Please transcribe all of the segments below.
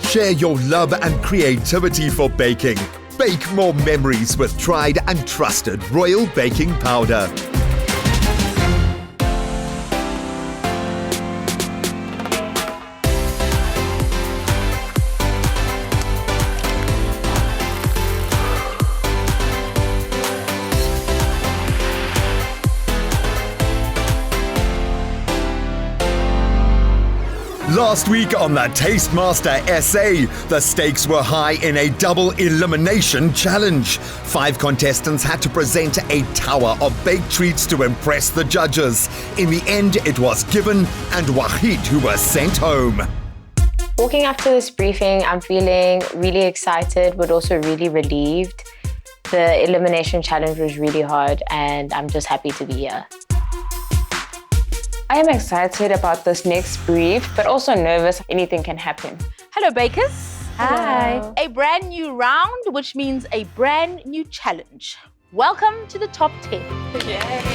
Share your love and creativity for baking. Bake more memories with tried and trusted Royal Baking Powder. Last week on the Tastemaster SA, the stakes were high in a double elimination challenge. 5 contestants had to present a tower of baked treats to impress the judges. In the end, it was Gibbon and Wahid who were sent home. Walking after this briefing, I'm feeling really excited, but also really relieved. The elimination challenge was really hard, and I'm just happy to be here. I am excited about this next brief, but also nervous. Anything can happen. Hello, bakers. Hi. Hello. A brand new round, which means a brand new challenge. Welcome to the top 10.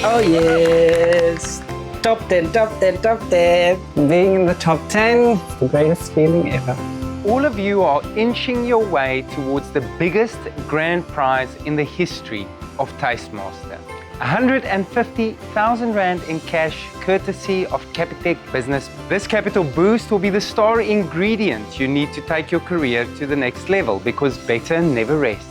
Oh yes, top 10, top 10, top 10. Being in the top 10 is the greatest feeling ever. All of you are inching your way towards the biggest grand prize in the history of Tastemaster. 150,000 Rand in cash, courtesy of Capitec Business. This capital boost will be the star ingredient you need to take your career to the next level, because better never rests.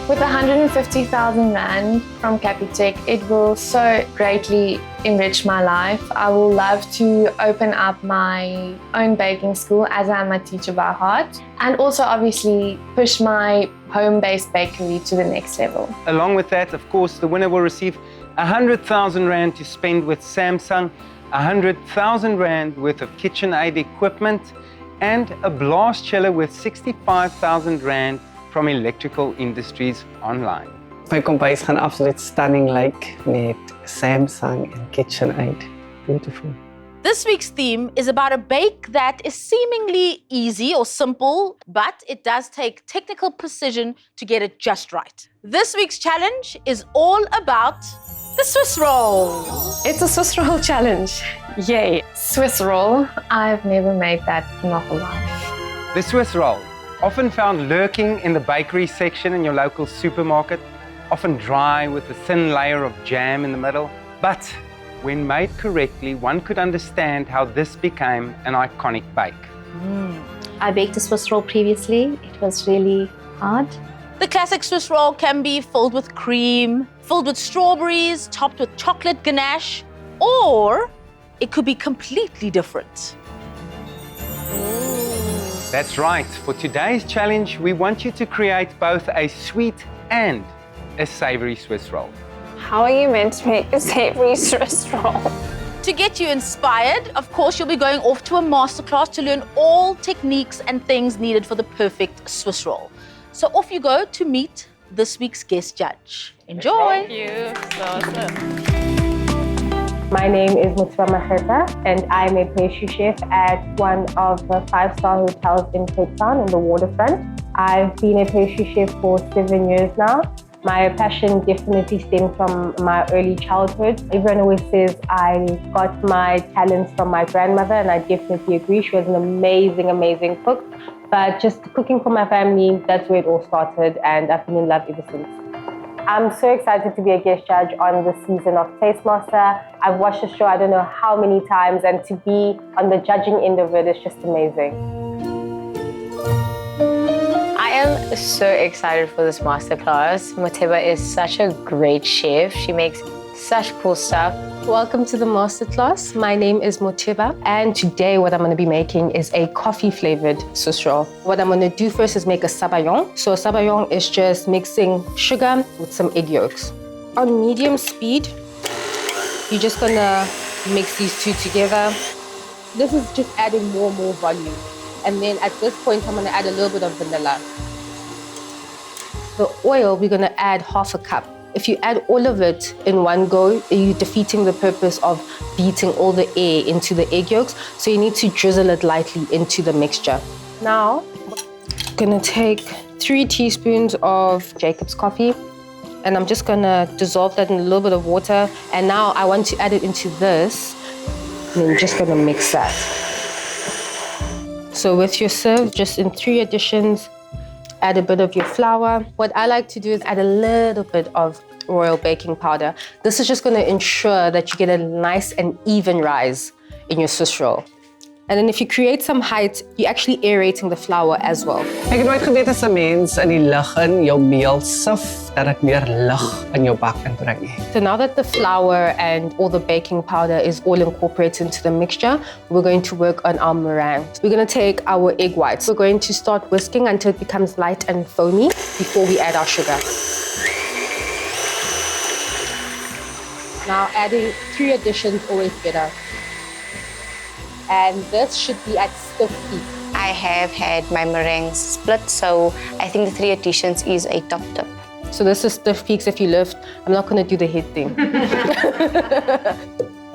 With 150,000 Rand from Capitec, it will so greatly enrich my life. I will love to open up my own baking school, as I am a teacher by heart, and also obviously push my home-based bakery to the next level. Along with that, of course, the winner will receive 100,000 Rand to spend with Samsung, 100,000 Rand worth of KitchenAid equipment, and a blast chiller with 65,000 Rand from Electrical Industries Online. My kombuis gaan absoluut stunning like met Samsung and KitchenAid. Beautiful. This week's theme is about a bake that is seemingly easy or simple, but it does take technical precision to get it just right. This week's challenge is all about the Swiss roll. It's a Swiss roll challenge. Yay. Swiss roll, I've never made that in my whole life. The Swiss roll, often found lurking in the bakery section in your local supermarket, often dry with a thin layer of jam in the middle. But when made correctly, one could understand how this became an iconic bake. I baked a Swiss roll previously. It was really hard. The classic Swiss roll can be filled with cream, filled with strawberries, topped with chocolate ganache, or it could be completely different. That's right. For today's challenge, we want you to create both a sweet and a savoury Swiss roll. How are you meant to make a savoury Swiss roll? To get you inspired, of course, you'll be going off to a masterclass to learn all techniques and things needed for the perfect Swiss roll. So off you go to meet this week's guest judge. Enjoy! Thank you. So awesome. My name is Motheba Makhetha, and I'm a pastry chef at one of the 5-star hotels in Cape Town on the waterfront. I've been a pastry chef for 7 years now. My passion definitely stems from my early childhood. Everyone always says I got my talents from my grandmother, and I definitely agree. She was an amazing, amazing cook. But just cooking for my family, that's where it all started, and I've been in love ever since. I'm so excited to be a guest judge on this season of Tastemaster. I've watched the show I don't know how many times, and to be on the judging end of it is just amazing. I am so excited for this masterclass. Motheba is such a great chef. She makes such cool stuff. Welcome to the masterclass. My name is Motheba, and today what I'm going to be making is a coffee-flavored Swiss roll. What I'm going to do first is make a sabayon. So a sabayon is just mixing sugar with some egg yolks. On medium speed, you're just going to mix these two together. This is just adding more and more volume. And then at this point, I'm going to add a little bit of vanilla. The oil, we're going to add half a cup. If you add all of it in one go, you're defeating the purpose of beating all the air into the egg yolks. So you need to drizzle it lightly into the mixture. Now, I'm going to take 3 teaspoons of Jacob's coffee, and I'm just going to dissolve that in a little bit of water. And now I want to add it into this, and then just going to mix that. So with your serve, just in 3 additions, add a bit of your flour. What I like to do is add a little bit of royal baking powder. This is just going to ensure that you get a nice and even rise in your Swiss roll. And then if you create some height, you're actually aerating the flour as well. Ek het nooit geweet as 'n mens in die lug in jou meel sif dat dit meer lug in jou bak kan bring nie. So now that the flour and all the baking powder is all incorporated into the mixture, we're going to work on our meringue. We're going to take our egg whites. We're going to start whisking until it becomes light and foamy before we add our sugar. Now adding 3 additions always better. And this should be at stiff heat. I have had my meringue split, so I think the 3 additions is a top tip. So this is stiff peaks if you lift. I'm not going to do the head thing.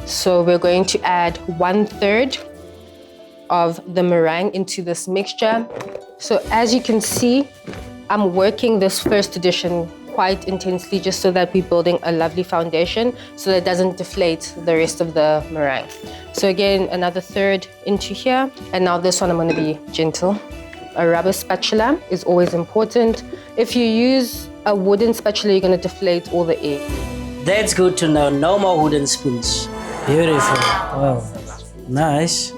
So we're going to add 1/3 of the meringue into this mixture. So as you can see, I'm working this first addition quite intensely just so that we're building a lovely foundation so that it doesn't deflate the rest of the meringue. So again, another 1/3 into here. And now this one I'm going to be gentle. A rubber spatula is always important. If you use a wooden spatula, you're going to deflate all the egg. That's good to know. No more wooden spoons. Beautiful. Wow. Nice.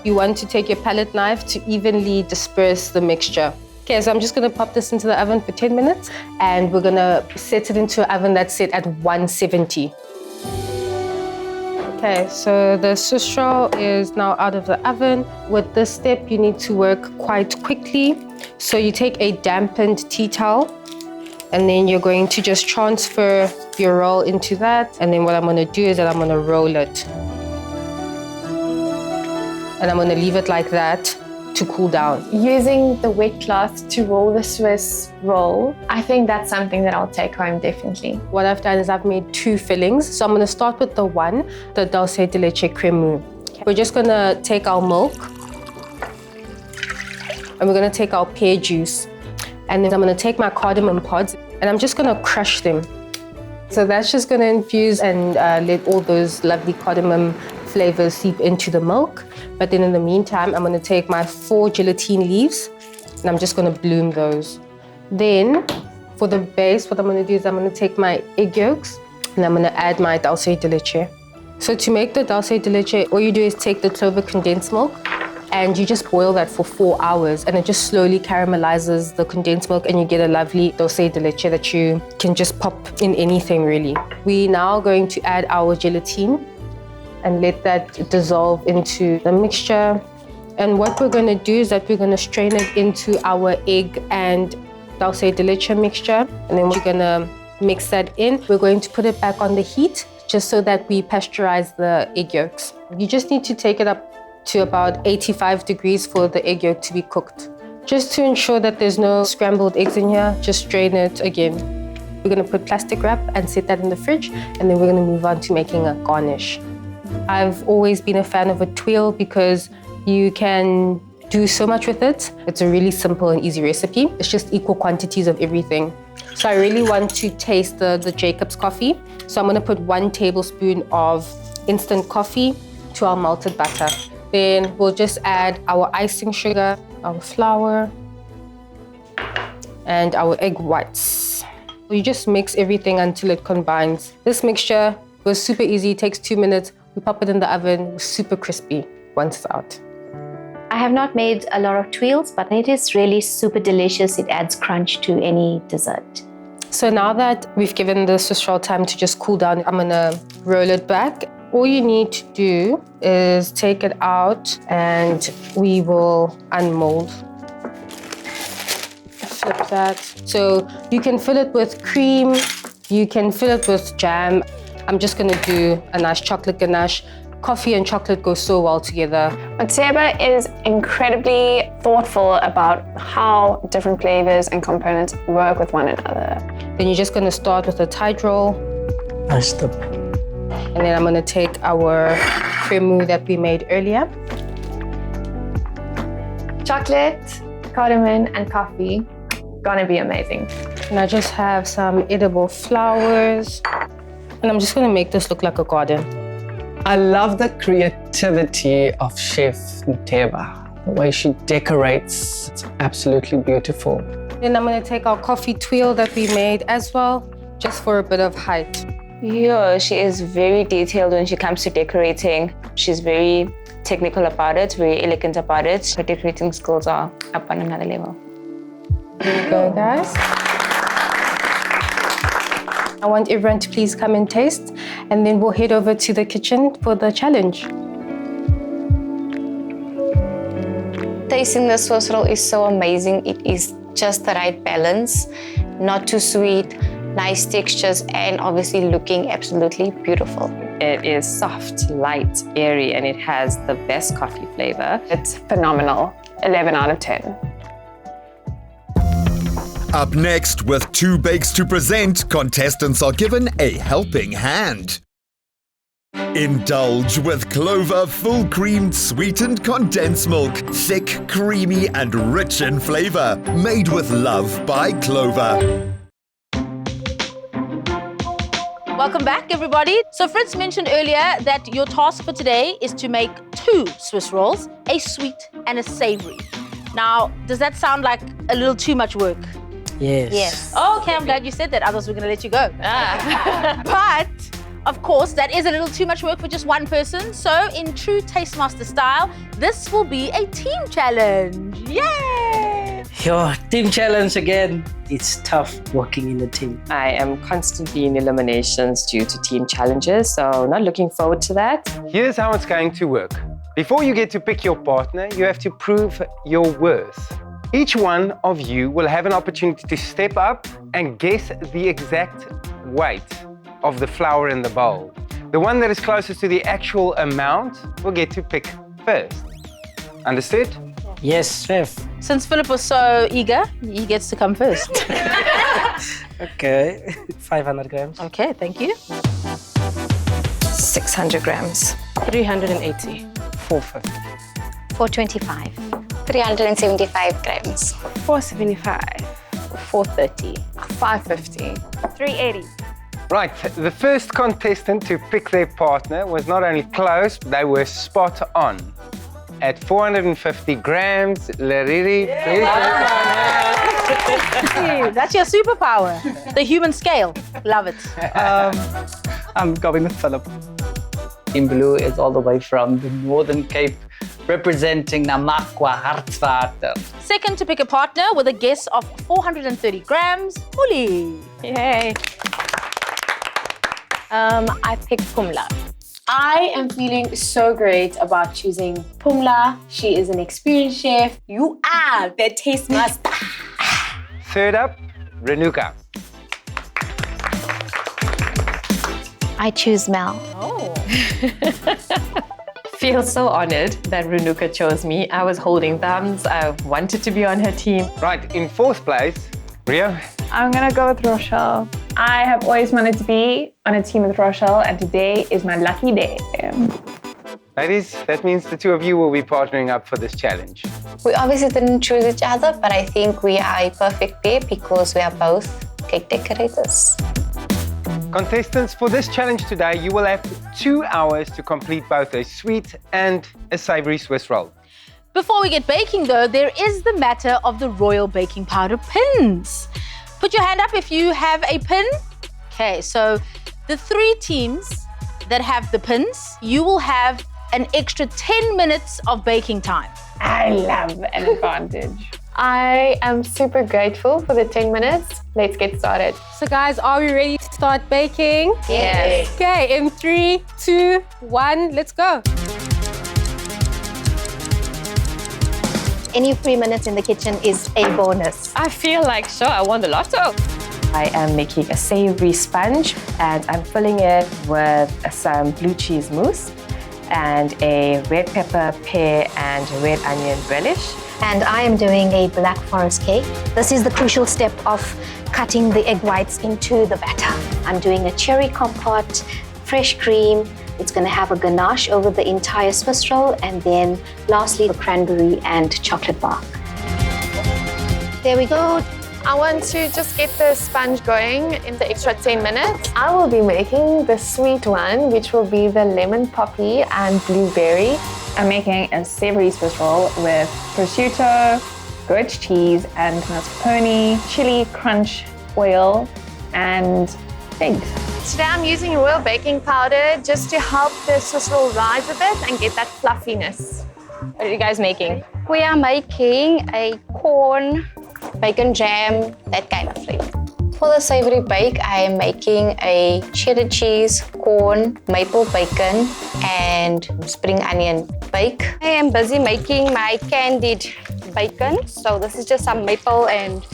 You want to take your palette knife to evenly disperse the mixture. Okay, so I'm just going to pop this into the oven for 10 minutes and we're going to set it into an oven that's set at 170. Okay, so the Swiss roll is now out of the oven. With this step, you need to work quite quickly. So you take a dampened tea towel and then you're going to just transfer your roll into that. And then what I'm going to do is that I'm going to roll it. And I'm going to leave it like that to cool down. Using the wet cloth to roll the Swiss roll, I think that's something that I'll take home definitely. What I've done is I've made 2 fillings. So I'm going to start with the one, the dulce de leche crème mou. We're just going to take our milk and we're going to take our pear juice. And then I'm going to take my cardamom pods and I'm just going to crush them. So that's just going to infuse and let all those lovely cardamom flavors seep into the milk. But then in the meantime, I'm going to take my 4 gelatine leaves and I'm just going to bloom those. Then for the base, what I'm going to do is I'm going to take my egg yolks and I'm going to add my dulce de leche. So to make the dulce de leche, all you do is take the Clover condensed milk and you just boil that for 4 hours and it just slowly caramelizes the condensed milk and you get a lovely dulce de leche that you can just pop in anything really. We're now going to add our gelatine and let that dissolve into the mixture. And what we're going to do is that we're going to strain it into our egg and dulce de leche mixture. And then we're going to mix that in. We're going to put it back on the heat just so that we pasteurize the egg yolks. You just need to take it up to about 85 degrees for the egg yolk to be cooked. Just to ensure that there's no scrambled eggs in here, just strain it again. We're going to put plastic wrap and set that in the fridge, and then we're going to move on to making a garnish. I've always been a fan of a tuile because you can do so much with it. It's a really simple and easy recipe. It's just equal quantities of everything. So I really want to taste the Jacob's coffee. So I'm going to put 1 tablespoon of instant coffee to our melted butter. Then we'll just add our icing sugar, our flour, and our egg whites. You just mix everything until it combines. This mixture was super easy, it takes 2 minutes. We pop it in the oven, super crispy once it's out. I have not made a lot of tuiles, but it is really super delicious. It adds crunch to any dessert. So now that we've given the Swiss roll time to just cool down, I'm gonna roll it back. All you need to do is take it out and we will unmold. Flip that. So you can fill it with cream, you can fill it with jam. I'm just gonna do a nice chocolate ganache. Coffee and chocolate go so well together. Motheba is incredibly thoughtful about how different flavors and components work with one another. Then you're just gonna start with a tight roll. Nice tip. And then I'm gonna take our crème mou that we made earlier. Chocolate, cardamom, and coffee, gonna be amazing. And I just have some edible flowers. And I'm just gonna make this look like a garden. I love the creativity of Chef Motheba. The way she decorates, it's absolutely beautiful. Then I'm going to take our coffee twirl that we made as well, just for a bit of height. Yeah, she is very detailed when she comes to decorating. She's very technical about it, very elegant about it. Her decorating skills are up on another level. Here we go, guys. I want everyone to please come and taste, and then we'll head over to the kitchen for the challenge. Tasting this Swiss roll is so amazing. It is just the right balance, not too sweet, nice textures, and obviously looking absolutely beautiful. It is soft, light, airy, and it has the best coffee flavor. It's phenomenal. 11 out of 10. Up next, with 2 bakes to present, contestants are given a helping hand. Indulge with Clover full creamed sweetened condensed milk, thick, creamy and rich in flavour. Made with love by Clover. Welcome back, everybody. So Fritz mentioned earlier that your task for today is to make 2 Swiss rolls, a sweet and a savoury. Now, does that sound like a little too much work? Yes. Oh, okay, I'm glad you said that. Otherwise, we're going to let you go. But, of course, that is a little too much work for just one person. So, in true Tastemaster style, this will be a team challenge. Yay! Your team challenge again. It's tough working in a team. I am constantly in eliminations due to team challenges, so not looking forward to that. Here's how it's going to work. Before you get to pick your partner, you have to prove your worth. Each one of you will have an opportunity to step up and guess the exact weight of the flour in the bowl. The one that is closest to the actual amount will get to pick first. Understood? Yes, chef. Since Philip was so eager, he gets to come first. Okay, 500 grams. Okay, thank you. 600 grams. 380. 450. 425. 375 grams. 475. 430. 550. 380. Right, the first contestant to pick their partner was not only close, but they were spot on. At 450 grams, Lariri, That's your superpower. The human scale. Love it. I'm going with Philip. Team Blue is all the way from the Northern Cape, representing Namakwa Hartswater. Second to pick a partner with a guess of 430 grams, Uli. Yay. I picked Pumla. I am feeling so great about choosing Pumla. She is an experienced chef. You are the taste master. Third up, Renuka. I choose Mel. Oh. Feel so honored that Renuka chose me. I was holding thumbs. I wanted to be on her team. Right, in fourth place, Rio. I'm gonna go with Rochelle. I have always wanted to be on a team with Rochelle, and today is my lucky day. Ladies, that means the two of you will be partnering up for this challenge. We obviously didn't choose each other, but I think we are a perfect pair because we are both cake decorators. Contestants, for this challenge today, you will have 2 hours to complete both a sweet and a savoury Swiss roll. Before we get baking though, there is the matter of the royal baking powder pins. Put your hand up if you have a pin. Okay, so the 3 teams that have the pins, you will have an extra 10 minutes of baking time. I love an advantage. I am super grateful for the 10 minutes. Let's get started. So guys, are we ready to start baking? Yes. Okay, in 3, 2, 1, let's go. Any 3 minutes in the kitchen is a bonus. I feel like, sure, I won the lotto. I am making a savoury sponge, and I'm filling it with some blue cheese mousse and a red pepper, pear, and red onion relish. And I am doing a black forest cake. This is the crucial step of cutting the egg whites into the batter. I'm doing a cherry compote, fresh cream. It's going to have a ganache over the entire Swiss roll, and then lastly, the cranberry and chocolate bark. There we go. I want to just get the sponge going in the extra 10 minutes. I will be making the sweet one, which will be the lemon poppy and blueberry. I'm making a savoury Swiss roll with prosciutto, goat cheese and mascarpone, chili crunch oil and eggs. Today I'm using royal baking powder just to help the Swiss roll rise a bit and get that fluffiness. What are you guys making? We are making a corn, bacon jam, that kind of thing. For the savoury bake, I am making a cheddar cheese, corn, maple bacon, and spring onion bake. I am busy making my candied bacon. So this is just some maple and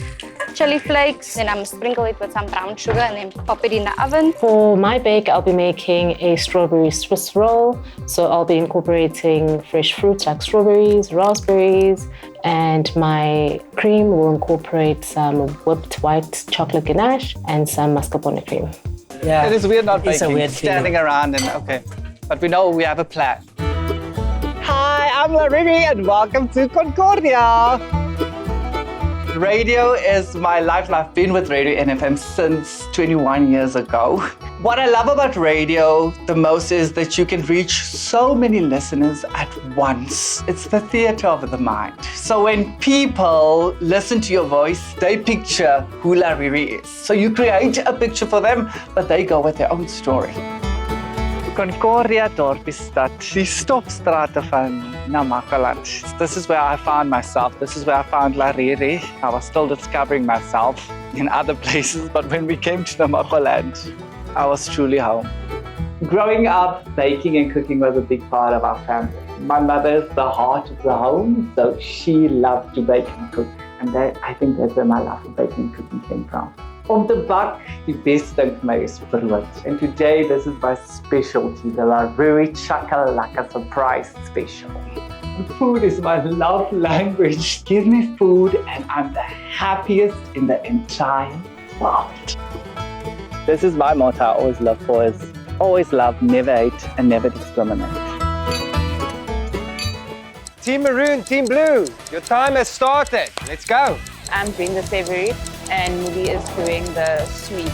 chili flakes. Then I'm sprinkle it with some brown sugar and then pop it in the oven. For my bake, I'll be making a strawberry Swiss roll. So I'll be incorporating fresh fruits like strawberries, raspberries, and my cream will incorporate some whipped white chocolate ganache and some mascarpone cream. Yeah, it is weird not It's a baking, weird standing feeling. around and okay. But we know we have a plan. Hi, I'm Lariri and welcome to Concordia. Radio is my life. I've been with Radio NFM since 21 years ago. What I love about radio the most is that you can reach so many listeners at once. It's the theatre of the mind. So when people listen to your voice, they picture who Lariri is. So you create a picture for them, but they go with their own story. Concordia dorp is stad, die stopstrate van Namaqualand. This is where I found myself. This is where I found Lariri. I was still discovering myself in other places, but when we came to Namaqualand, I was truly home. Growing up, baking and cooking was a big part of our family. My mother is the heart of the home, so she loved to bake and cook. And I think that's where my love for baking and cooking came from. Om te bak, die beste ding vir my is brood. And today, this is my specialty, the Lariri Chakalaka Surprise Special. Food is my love language. Give me food and I'm the happiest in the entire world. This is my motto I always live for is always love, never hate, and never discriminate. Team Maroon, Team Blue, your time has started. Let's go. I'm doing the savoury and Moody is doing the sweet.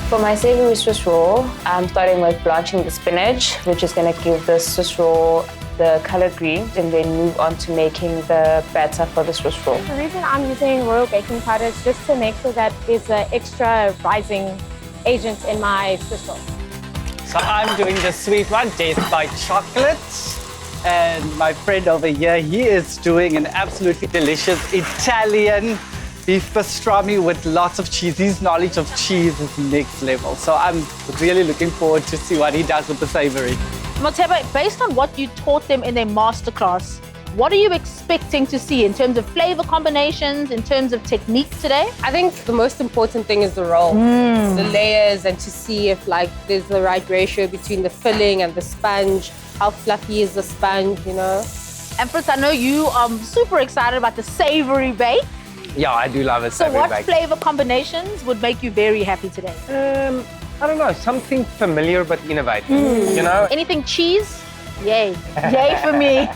For my savoury Swiss roll, I'm starting with blanching the spinach, which is going to give the Swiss roll the colour green, and then move on to making the batter for the Swiss roll. The reason I'm using royal baking powder is just to make sure that there's an extra rising agent in my Swiss roll. So I'm doing the sweet one, Death by Chocolate. And my friend over here, he is doing an absolutely delicious Italian beef pastrami with lots of cheese. His knowledge of cheese is next level. So I'm really looking forward to see what he does with the savoury. Motheba, based on what you taught them in their masterclass, what are you expecting to see in terms of flavour combinations, in terms of technique today? I think the most important thing is the roll, the layers, and to see if there's the right ratio between the filling and the sponge. How fluffy is the sponge, you know? And Fritz, I know you are super excited about the savoury bake. Yeah, I do love it. So what flavour combinations would make you very happy today? I don't know, something familiar but innovative, you know? Anything cheese? Yay. Yay for me.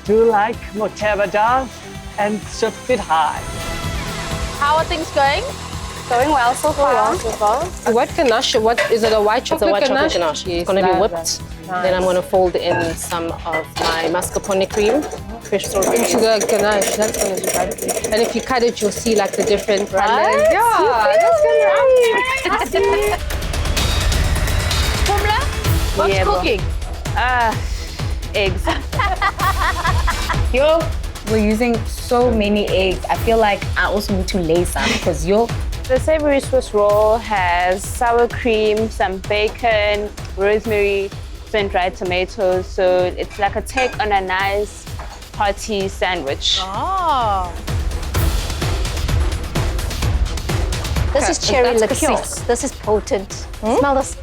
Do like Motheba does and shift it high. How are things going? Going well so far. What ganache? What is it? A white chocolate It's a white ganache? chocolate ganache. Yes, It's going to be love whipped. that. Then I'm going to fold in some of my mascarpone cream, fresh strawberry. Into the ganache. That's going to be right. And if you cut it, you'll see the different Right? colors. Yeah, that's going to be Pumla, what's Yeah, bro. cooking? Eggs. We're using so many eggs. I feel like I also need to lay some because The savoury Swiss roll has sour cream, some bacon, rosemary, sun-dried tomatoes. So it's like a take on a nice hearty sandwich. Oh. This is cherry That's liqueur. precise. This is potent. Smell this.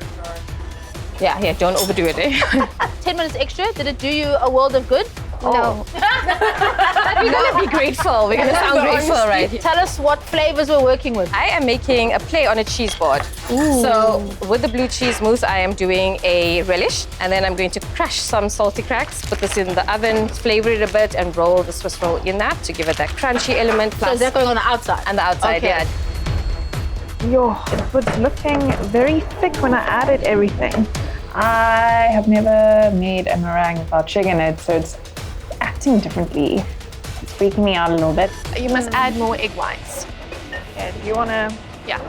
Yeah, don't overdo it. 10 minutes extra, did it do you a world of good? No. We're going to be grateful. We're going to sound grateful, right? Tell us what flavours we're working with. I am making a play on a cheese board. So with the blue cheese mousse, I am doing a relish, and then I'm going to crush some salty cracks, put this in the oven, flavor it a bit, and roll the Swiss roll in that to give it that crunchy element. So is that going on the outside? And the outside, Okay. yeah. It was looking very thick when I added everything. I have never made a meringue without sugar in it, so it's acting differently. It's freaking me out a little bit. You must add more egg whites. Okay, do you want to? Yeah.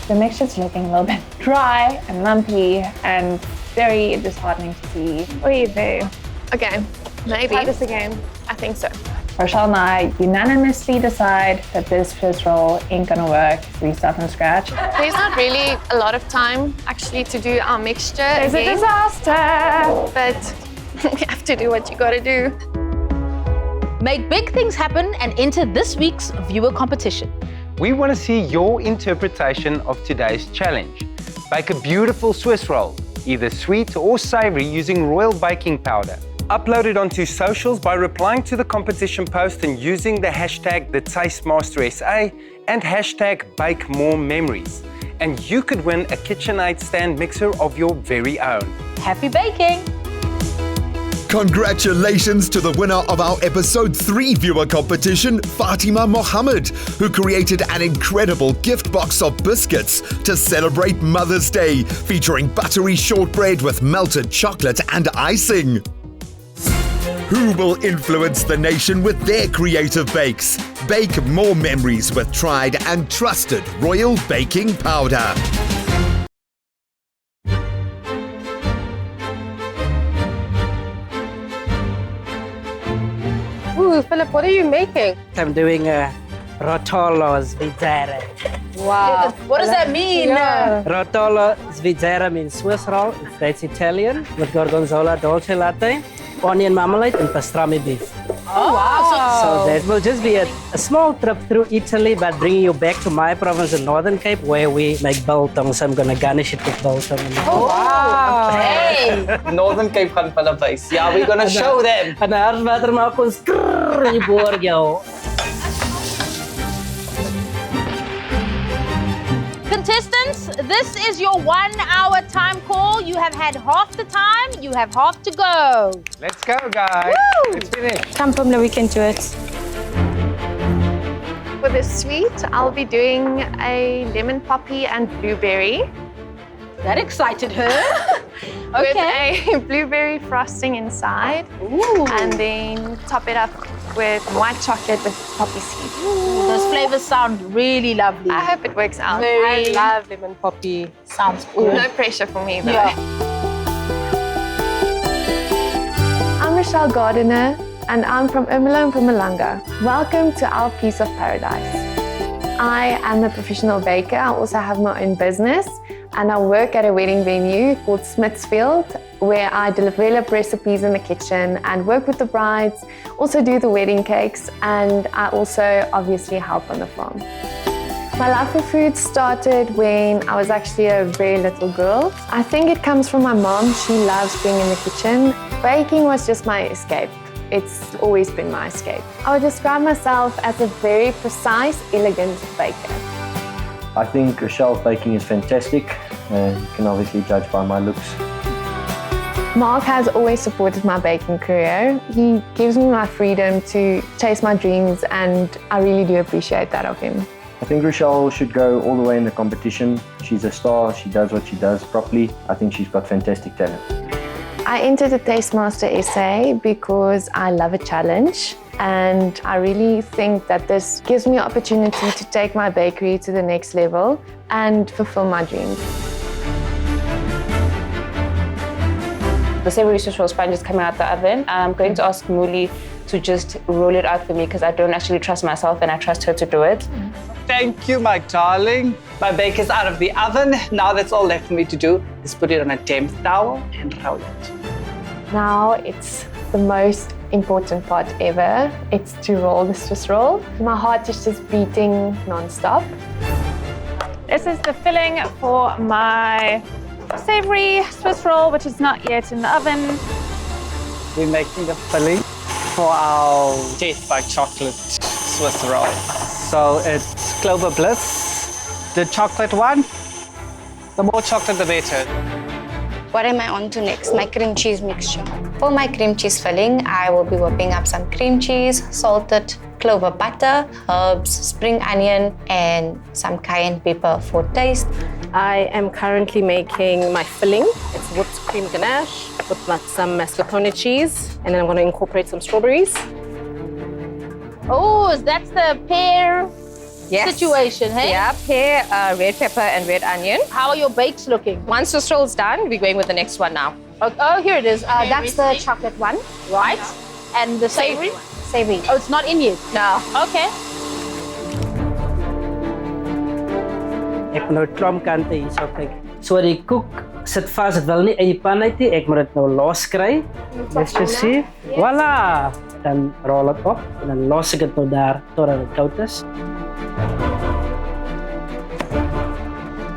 The mixture's looking a little bit dry and lumpy and very disheartening to see. Oy vey. Okay, maybe. Try this again. I think so. Rochelle and I unanimously decide that this Swiss roll ain't gonna work, so we start from scratch. There's not really a lot of time actually to do our mixture. It's a disaster! But you have to do what you gotta do. Make big things happen and enter this week's viewer competition. We want to see your interpretation of today's challenge. Bake a beautiful Swiss roll, either sweet or savory, using royal baking powder. Upload it onto socials by replying to the competition post and using the hashtag #TheTasteMasterSA and hashtag #BakeMoreMemories. And you could win a KitchenAid stand mixer of your very own. Happy baking! Congratulations to the winner of our episode 3 viewer competition, Fatima Mohammed, who created an incredible gift box of biscuits to celebrate Mother's Day, featuring buttery shortbread with melted chocolate and icing. Who will influence the nation with their creative bakes? Bake more memories with tried and trusted royal baking powder. Ooh, Philip, what are you making? I'm doing a rotolo svizzera. Wow. What does that mean? Yeah. Rotolo svizzera means Swiss roll. That's Italian with gorgonzola dolce latte, onion marmalade, and pastrami beef. Oh, wow. So that will just be a small trip through Italy, but bringing you back to my province in Northern Cape, where we make biltong. So I'm going to garnish it with biltong. Oh, wow. Hey. Northern Cape gaan hulle wys. Yeah, we're gonna show them. En harswater maak ons krrr in die boor jou. Contestants, this is your 1 hour time call. You have had half the time, you have half to go. Let's go, guys. Woo! Let's finish. Come from the weekend to it. For the sweet, I'll be doing a lemon poppy and blueberry. That excited her. With a blueberry frosting inside. Ooh. And then top it up with white chocolate with poppy seeds. Those flavors sound really lovely. I hope it works out. I love lemon poppy. Sounds good. No pressure for me though. Yeah. I'm Rochelle Gardiner and I'm from Ermelo and Mpumalanga. Welcome to our piece of paradise. I am a professional baker. I also have my own business and I work at a wedding venue called Smithsfield, where I develop recipes in the kitchen and work with the brides, also do the wedding cakes, and I also obviously help on the farm. My love for food started when I was actually a very little girl. I think it comes from my mom. She loves being in the kitchen. Baking was just my escape. It's always been my escape. I would describe myself as a very precise, elegant baker. I think Rochelle's baking is fantastic. You can obviously judge by my looks. Mark has always supported my baking career. He gives me my freedom to chase my dreams, and I really do appreciate that of him. I think Rochelle should go all the way in the competition. She's a star, she does what she does properly. I think she's got fantastic talent. I entered the Taste Master SA because I love a challenge, and I really think that this gives me an opportunity to take my bakery to the next level and fulfill my dreams. The savoury Swiss roll sponge is coming out the oven. I'm going to ask Muli to just roll it out for me because I don't actually trust myself and I trust her to do it. Thank you, my darling. My bake is out of the oven. Now that's all left for me to do is put it on a damp towel and roll it. Now it's the most important part ever. It's to roll the Swiss roll. My heart is just beating non-stop. This is the filling for my savoury Swiss roll, which is not yet in the oven. We're making the filling for our Death by Chocolate Swiss roll. So it's Clover Bliss, the chocolate one. The more chocolate, the better. What am I on to next? My cream cheese mixture. For my cream cheese filling, I will be whipping up some cream cheese, salted clover butter, herbs, spring onion, and some cayenne pepper for taste. I am currently making my filling. It's whipped cream ganache with some mascarpone cheese, and then I'm going to incorporate some strawberries. Oh, that's the pear situation, hey? Yeah, pear, red pepper, and red onion. How are your bakes looking? One Swiss roll's done. We're going with the next one now. Oh, here it is. That's the chocolate one. Right. And the savoury? Savoury. Oh, it's not in yet? No. Okay. Ek moet nou klamkante hier so kyk. So die koek sit vas, dit wil nie uit die pan uit nie. Ek moet dit nou los kry. Let's just see. Voila! Dan rol dit op en dan los ek dit nou daar totdat dit koud is.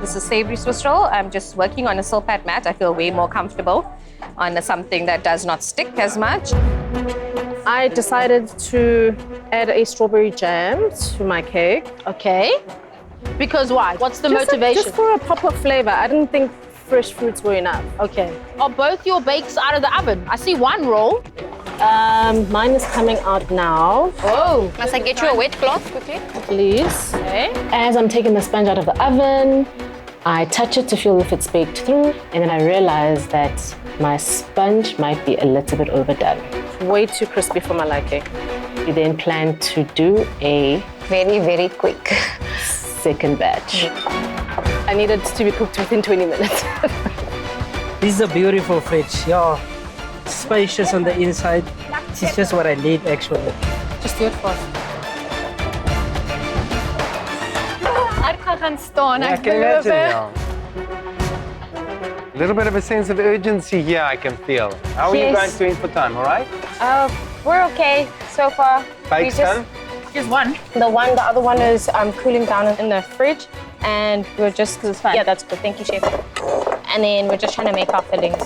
This is savoury Swiss roll. I'm just working on a silpat mat. I feel way more comfortable on something that does not stick as much. I decided to add a strawberry jam to my cake. Okay. Because why? What's the motivation? Just for a pop of flavor. I didn't think fresh fruits were enough. Okay. Are both your bakes out of the oven? I see one roll. Mine is coming out now. Oh. Must I get you a wet cloth quickly? Please. Okay. As I'm taking the sponge out of the oven, I touch it to feel if it's baked through, and then I realize that my sponge might be a little bit overdone. Way too crispy for my liking. We then plan to do a Very, very quick second batch. I need it to be cooked within 20 minutes. This is a beautiful fridge. Yeah, spacious on the inside. This is just what I need actually. Just do it fast. Ek gaan staan. I can imagine, yeah. A little bit of a sense of urgency here I can feel. How are you guys doing for time, all right? We're okay so far. Bakes done? Here's one. The other one is cooling down in the fridge, and we're just, because it's fine. Yeah, that's good. Thank you, Chef. And then we're just trying to make our fillings.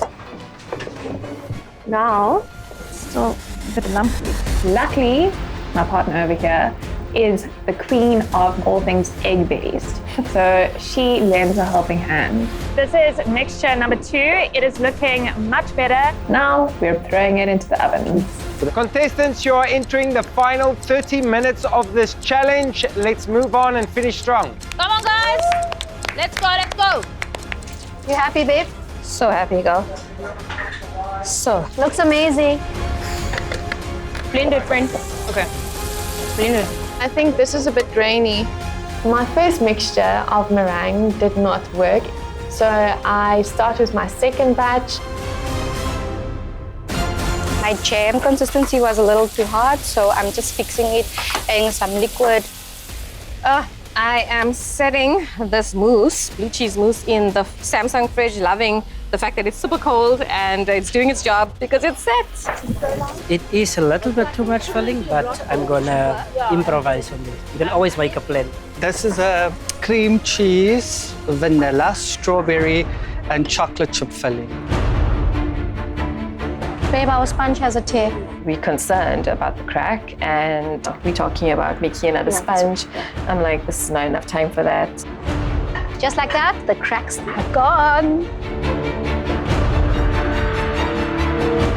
Now, still a bit lumpy. Luckily, my partner over here is the queen of all things egg-based. So she lends a helping hand. This is mixture number 2. It is looking much better. Now we're throwing it into the oven. Contestants, you are entering the final 30 minutes of this challenge. Let's move on and finish strong. Come on, guys. Let's go, let's go. You happy, babe? So happy, girl. So, looks amazing. Blend it, friend. Okay. Blend it. I think this is a bit grainy. My first mixture of meringue did not work, so I start with my second batch. My jam consistency was a little too hard, so I'm just fixing it in some liquid. I am setting this mousse, blue cheese mousse, in the Samsung fridge, loving the fact that it's super cold and it's doing its job because it's set. It is a little bit too much filling, but I'm gonna improvise on this. You can always make a plan. This is a cream cheese, vanilla, strawberry, and chocolate chip filling. Babe, our sponge has a tear. We're concerned about the crack and we're talking about making another sponge. I'm like, this is not enough time for that. Just like that, the cracks are gone.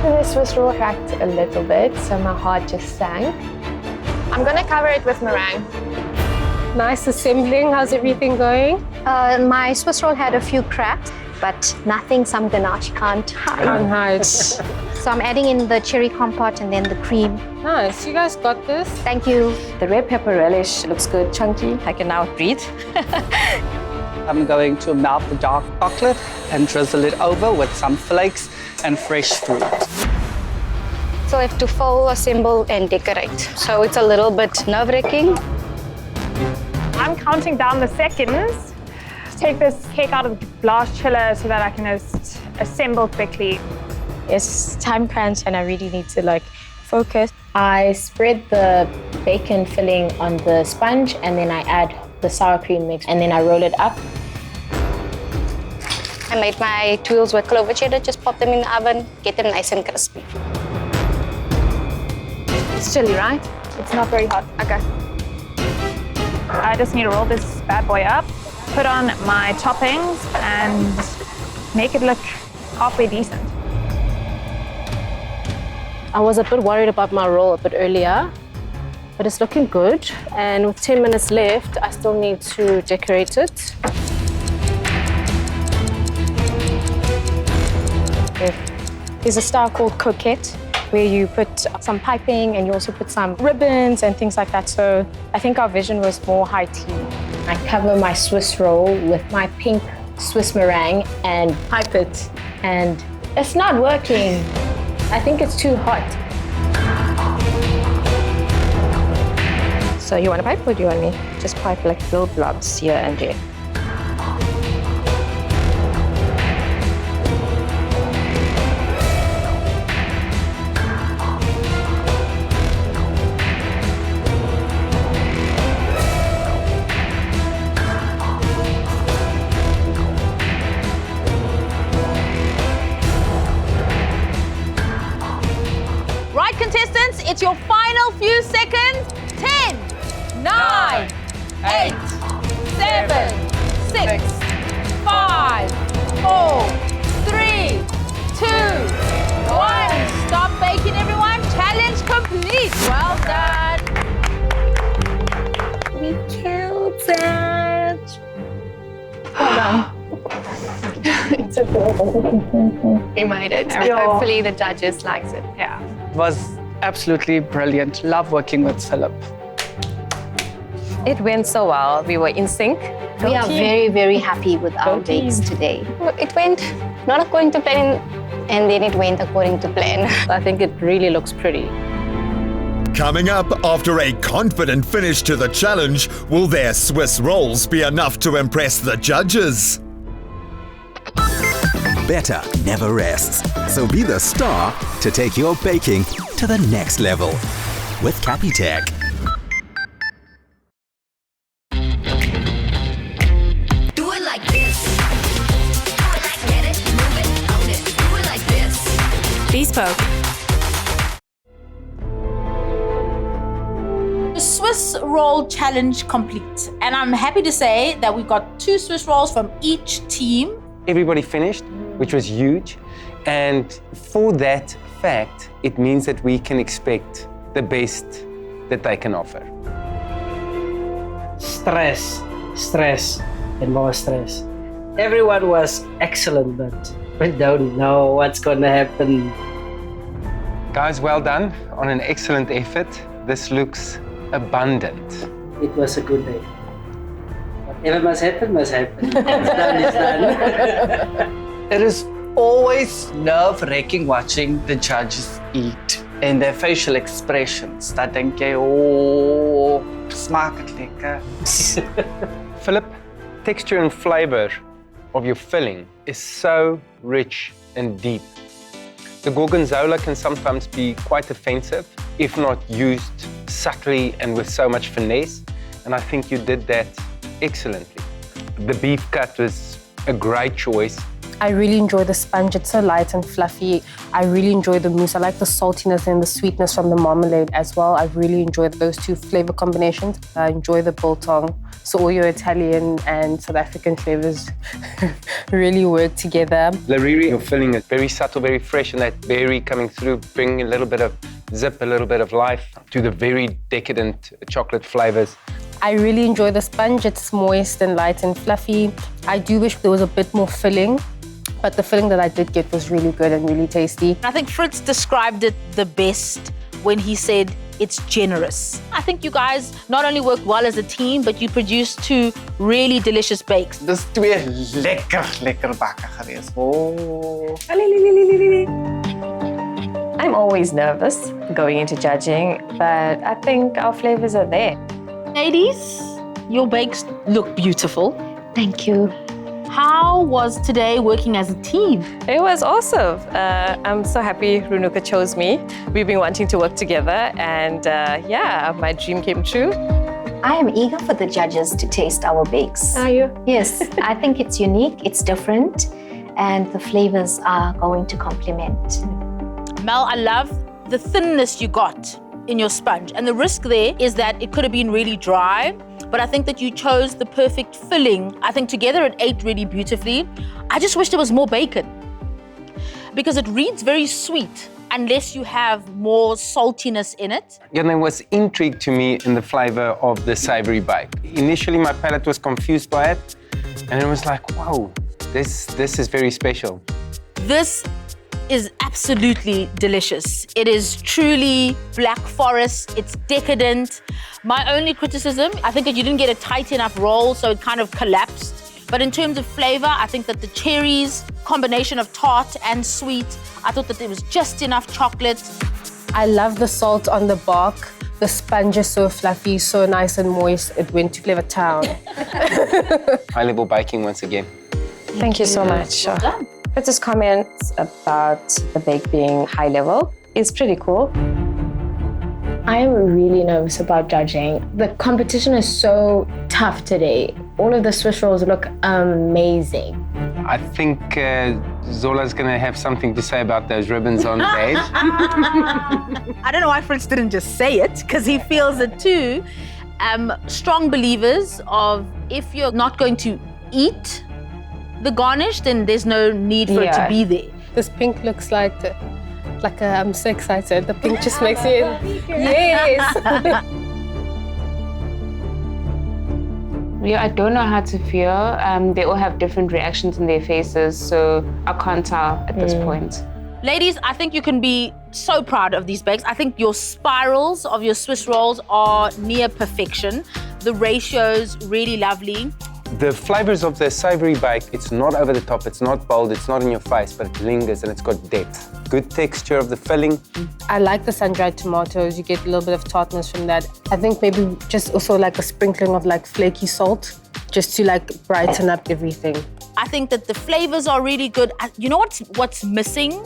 The Swiss roll cracked a little bit, so my heart just sank. I'm gonna cover it with meringue. Nice assembling. How's everything going? My Swiss roll had a few cracks, but nothing some ganache can't hide. Can't hide. So I'm adding in the cherry compote and then the cream. Nice. You guys got this. Thank you. The red pepper relish looks good, chunky. I can now breathe. I'm going to melt the dark chocolate and drizzle it over with some flakes and fresh fruit. So I have to fold, assemble, and decorate. So it's a little bit nerve-wracking. I'm counting down the seconds to take this cake out of the blast chiller so that I can just assemble quickly. It's time crunch and I really need to focus. I spread the bacon filling on the sponge, and then I add the sour cream mix, and then I roll it up. I made my tuiles with clover cheddar, just pop them in the oven, get them nice and crispy. It's chilly, right? It's not very hot. Okay. I just need to roll this bad boy up, put on my toppings, and make it look halfway decent. I was a bit worried about my roll a bit earlier, but it's looking good. And with 10 minutes left, I still need to decorate it. chef. There's a style called coquette, where you put some piping and you also put some ribbons and things like that. So I think our vision was more high tea. I cover my Swiss roll with my pink Swiss meringue and pipe it, and it's not working. I think it's too hot. So you want to pipe or do you want me? Just pipe like little blobs here and there. Right, contestants, it's your final few seconds. 10, 9, 8, 7, 6, 5, 4, 3, 2, 1. Stop baking, everyone. Challenge complete. Well done. We killed it. Well done. It's okay. We made it. Hopefully the judges likes it. Yeah. It was absolutely brilliant. Love working with Philip. It went so well. We were in sync. We are very, very happy with our bakes today. It went not according to plan, and then it went according to plan. I think it really looks pretty. Coming up, after a confident finish to the challenge, will their Swiss rolls be enough to impress the judges? Better never rests. So be the star to take your baking to the next level with Capitec. Do it like this. Do it like get it, move it, own it. Do it like this. Bespoke. The Swiss roll challenge complete. And I'm happy to say that we got 2 Swiss rolls from each team. Everybody finished, which was huge. And for that fact, it means that we can expect the best that they can offer. Stress, and more stress. Everyone was excellent, but we don't know what's going to happen. Guys, well done on an excellent effort. This looks abundant. It was a good day. Whatever must happen, must happen. It's done, it's done. It is always nerve-wracking watching the judges eat and their facial expressions. Dat denk jy, oh, smaak het lekker. Philip, texture and flavor of your filling is so rich and deep. The gorgonzola can sometimes be quite offensive if not used subtly and with so much finesse, and I think you did that excellently. The beef cut was a great choice. I really enjoy the sponge. It's so light and fluffy. I really enjoy the mousse. I like the saltiness and the sweetness from the marmalade as well. I really enjoy those 2 flavor combinations. I enjoy the biltong. So all your Italian and South African flavors really work together. Lariri, your filling is very subtle, very fresh, and that berry coming through, bringing a little bit of zip, a little bit of life to the very decadent chocolate flavors. I really enjoy the sponge. It's moist and light and fluffy. I do wish there was a bit more filling, but the filling that I did get was really good and really tasty. I think Fritz described it the best when he said it's generous. I think you guys not only worked well as a team, but you produced 2 really delicious bakes. Dis 2 lekker bakke gewees. Oh. I'm always nervous going into judging, but I think our flavors are there. Ladies, your bakes look beautiful. Thank you. How was today working as a team? It was awesome. I'm so happy Renuka chose me. We've been wanting to work together, and yeah, my dream came true. I am eager for the judges to taste our bakes. Are you? Yes, I think it's unique, it's different, and the flavors are going to complement. Mel, I love the thinness you got in your sponge. And the risk there is that it could have been really dry, but I think that you chose the perfect filling. I think together it ate really beautifully. I just wish there was more bacon because it reads very sweet unless you have more saltiness in it. There was intrigue to me in the flavor of the savoury bake. Initially, my palate was confused by it, and it was like, wow, this is very special. This is absolutely delicious. It is truly Black Forest. It's decadent. My only criticism, I think that you didn't get a tight enough roll, so it kind of collapsed. But in terms of flavor, I think that the cherries, combination of tart and sweet, I thought that there was just enough chocolate. I love the salt on the bark. The sponge is so fluffy, so nice and moist. It went to Flavor Town. High-level baking once again. Thank you so much. Fritz's comments about the bake being high level is pretty cool. I am really nervous about judging. The competition is so tough today. All of the Swiss rolls look amazing. I think Zola's going to have something to say about those ribbons on stage. I don't know why Fritz didn't just say it, because he feels it too. Strong believers of if you're not going to eat the garnish, then there's no need for it to be there. This pink looks like I'm so excited. The pink just makes me... Yes! Yeah, I don't know how to feel. They all have different reactions in their faces, so I can't tell at this point. Ladies, I think you can be so proud of these bakes. I think your spirals of your Swiss rolls are near perfection. The ratio's really lovely. The flavors of the savoury bake, it's not over the top, it's not bold, it's not in your face, but it lingers and it's got depth. Good texture of the filling. I like the sun-dried tomatoes. You get a little bit of tartness from that. I think maybe just also like a sprinkling of like flaky salt, just to like brighten up everything. I think that the flavors are really good. You know what's missing?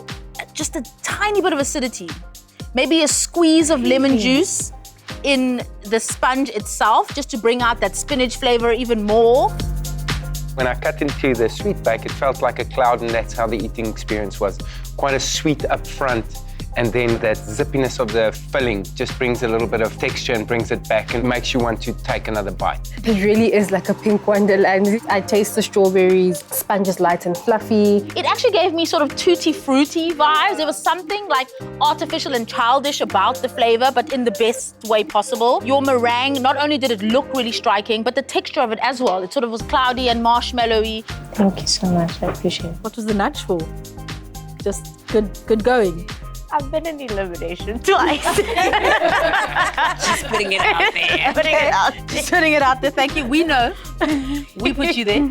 Just a tiny bit of acidity. Maybe a squeeze of lemon juice in the sponge itself, just to bring out that spinach flavor even more. When I cut into the sweet bake, it felt like a cloud, and that's how the eating experience was. Quite a sweet up front, and then that zippiness of the filling just brings a little bit of texture and brings it back and makes you want to take another bite. It really is like a pink wonderland. I taste the strawberries, sponge is light and fluffy. It actually gave me sort of tutti frutti vibes. There was something like artificial and childish about the flavor, but in the best way possible. Your meringue, not only did it look really striking, but the texture of it as well. It sort of was cloudy and marshmallowy. Thank you so much, I appreciate it. What was the nudge for? Just good going. I've been in elimination twice. Just putting it out there. Just putting it out there. Thank you. We know. We put you there.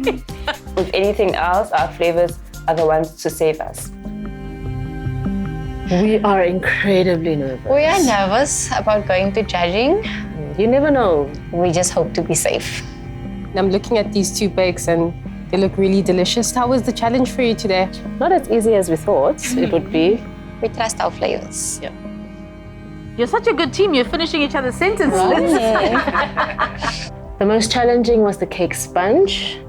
If anything else, our flavors are the ones to save us. We are incredibly nervous. We are nervous about going to judging. You never know. We just hope to be safe. I'm looking at these two bakes and they look really delicious. How was the challenge for you today? Not as easy as we thought it would be. We trust our flavors. Yeah. You're such a good team. You're finishing each other's sentences. The most challenging was the cake sponge.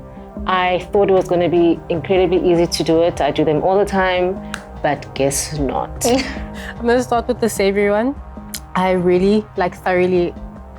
I thought it was going to be incredibly easy to do it. I do them all the time, but guess not. I'm going to start with the savoury one. I really, thoroughly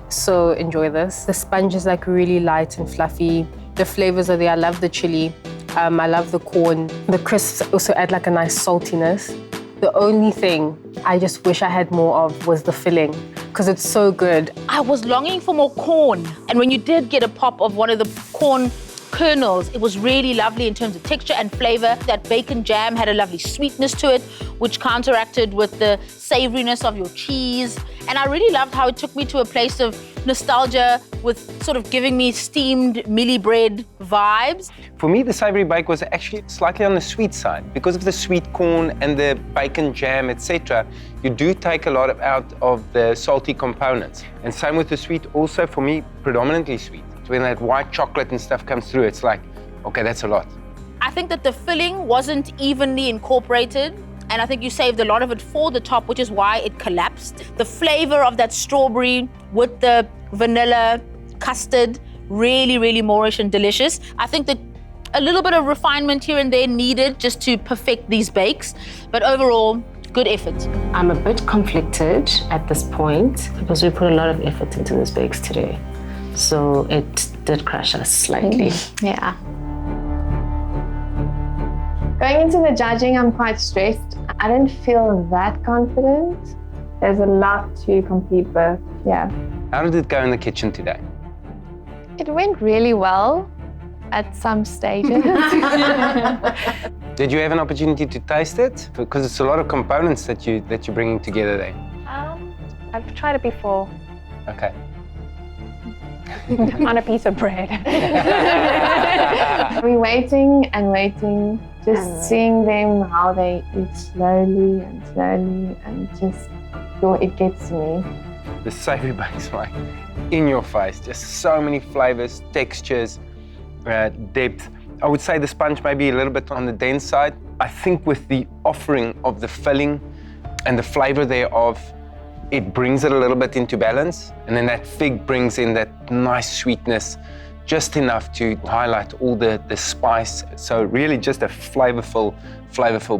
so enjoy this. The sponge is really light and fluffy. The flavours are there. I love the chili. I love the corn. The crisps also add a nice saltiness. The only thing I just wish I had more of was the filling, because it's so good. I was longing for more corn. And when you did get a pop of one of the corn kernels, it was really lovely in terms of texture and flavor. That bacon jam had a lovely sweetness to it, which counteracted with the savouriness of your cheese. And I really loved how it took me to a place of nostalgia with sort of giving me steamed mealie bread vibes. For me, the savoury bake was actually slightly on the sweet side. Because of the sweet corn and the bacon jam, etc., you do take a lot out of the salty components. And same with the sweet, also for me, predominantly sweet. So when that white chocolate and stuff comes through, it's like, okay, that's a lot. I think that the filling wasn't evenly incorporated, and I think you saved a lot of it for the top, which is why it collapsed. The flavor of that strawberry with the vanilla custard, really, really Moorish and delicious. I think that a little bit of refinement here and there needed just to perfect these bakes, but overall, good effort. I'm a bit conflicted at this point because we put a lot of effort into these bakes today. So it did crush us slightly. Yeah. Going into the judging, I'm quite stressed. I didn't feel that confident. There's a lot to compete with, yeah. How did it go in the kitchen today? It went really well at some stages. Did you have an opportunity to taste it? Because it's a lot of components that you're bringing together there. I've tried it before. Okay. On a piece of bread. We're waiting and waiting, just seeing them how they eat slowly and just, it gets to me. The savoury bakes, like in your face, just so many flavours, textures, depth. I would say the sponge may be a little bit on the dense side. I think with the offering of the filling and the flavour thereof, it brings it a little bit into balance. And then that fig brings in that nice sweetness, just enough to highlight all the spice. So really just a flavorful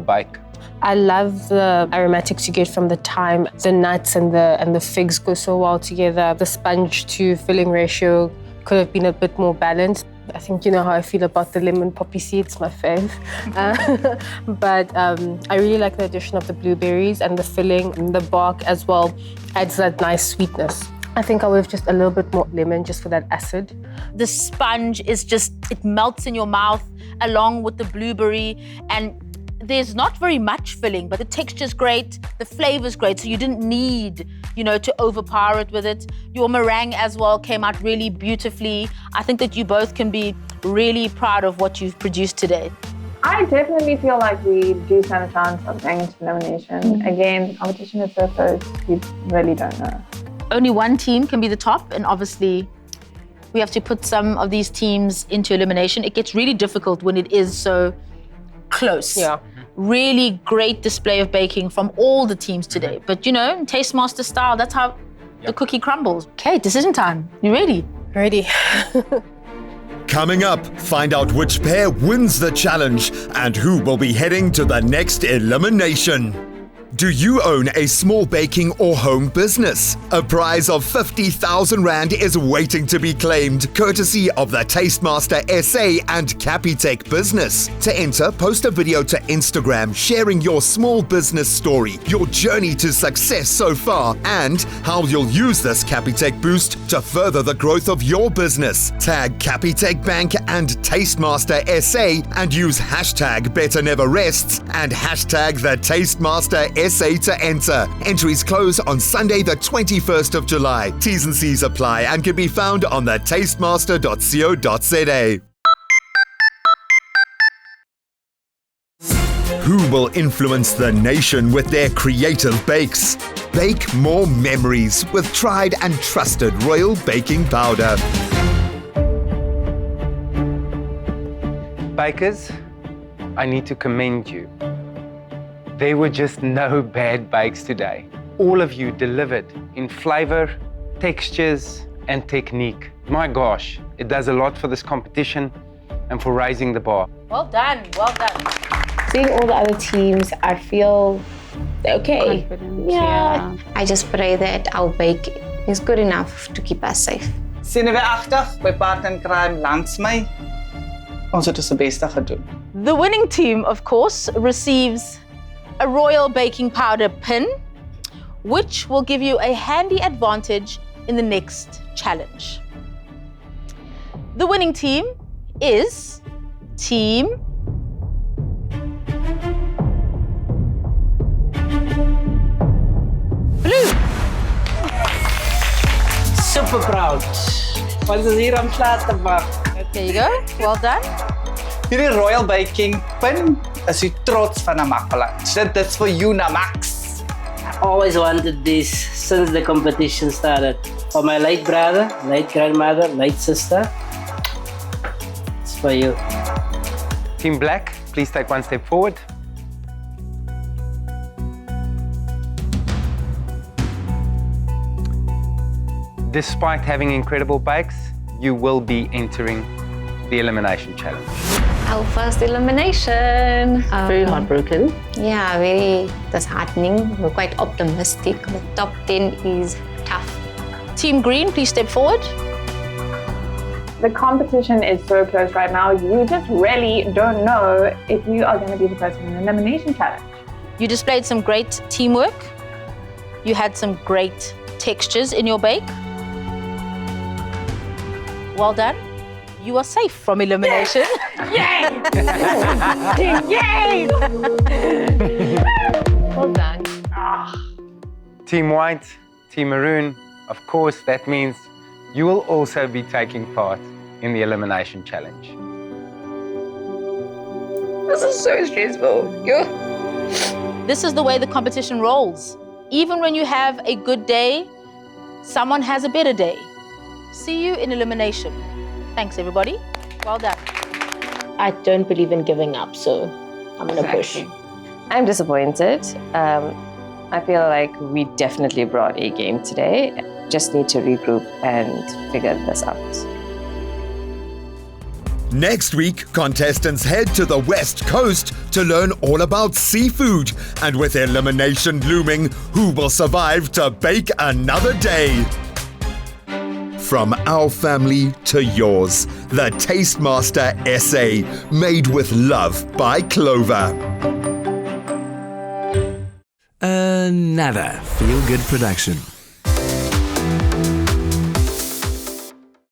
bake. I love the aromatics you get from the thyme. The nuts and the figs go so well together. The sponge to filling ratio could have been a bit more balanced. I think you know how I feel about the lemon poppy seeds, my fave. But I really like the addition of the blueberries and the filling, and the bark as well adds that nice sweetness. I think I would have just a little bit more lemon just for that acid. The sponge is just, it melts in your mouth along with the blueberry, and there's not very much filling, but the texture's great, the flavor's great, so you didn't need, to overpower it with it. Your meringue as well came out really beautifully. I think that you both can be really proud of what you've produced today. I definitely feel like we do stand a chance of going into elimination. Again, the competition is so close, you really don't know. Only one team can be the top, and obviously we have to put some of these teams into elimination. It gets really difficult when it is so close. Yeah. Really great display of baking from all the teams today. But Taste Master style, that's how the cookie crumbles. Okay, decision time. You ready? Ready. Coming up, find out which pair wins the challenge and who will be heading to the next elimination. Do you own a small baking or home business? A prize of 50,000 Rand is waiting to be claimed, courtesy of the Tastemaster SA and Capitec Business. To enter, post a video to Instagram sharing your small business story, your journey to success so far, and how you'll use this Capitec boost to further the growth of your business. Tag Capitec Bank and Tastemaster SA and use hashtag Better Never Rests and hashtag the Tastemaster SA to enter. Entries close on Sunday the 21st of July. T's and C's apply and can be found on the tastemaster.co.za. Who will influence the nation with their creative bakes? Bake more memories with tried and trusted Royal Baking Powder. Bakers, I need to commend you. There were just no bad bakes today. All of you delivered in flavor, textures, and technique. My gosh, it does a lot for this competition and for raising the bar. Well done, well done. Seeing all the other teams, I feel okay. Confident, yeah. I just pray that our bake is good enough to keep us safe. Sien we agtig by Partner in Crime langs my. Ons het ons beste gedoen. The winning team, of course, receives a Royal Baking Powder pin, which will give you a handy advantage in the next challenge. The winning team is Team Blue. Super proud. Ons is hier om klaar te maak. There you go. Well done. Hierdie Royal Baking pin is die trots van Namakala. Dit is for you, Namax. I always wanted this since the competition started. For my late brother, late grandmother, late sister. It's for you. Team Black, please take one step forward. Despite having incredible bakes, you will be entering the elimination challenge. Our first elimination. Very heartbroken. Yeah, very disheartening. We're quite optimistic. The top 10 is tough. Team Green, please step forward. The competition is so close right now, you just really don't know if you are going to be the person in the elimination challenge. You displayed some great teamwork. You had some great textures in your bake. Well done. you are safe from elimination. Yay! Yay! Well done. Team White, Team Maroon, of course, that means you will also be taking part in the elimination challenge. This is so stressful. This is the way the competition rolls. Even when you have a good day, someone has a better day. See you in elimination. Thanks, everybody. Well done. I don't believe in giving up, so I'm going to push. I'm disappointed. I feel like we definitely brought a game today. Just need to regroup and figure this out. Next week, contestants head to the West Coast to learn all about seafood. And with elimination looming, who will survive to bake another day? From our family to yours, the Taste Master essay, made with love by Clover. Another feel-good production.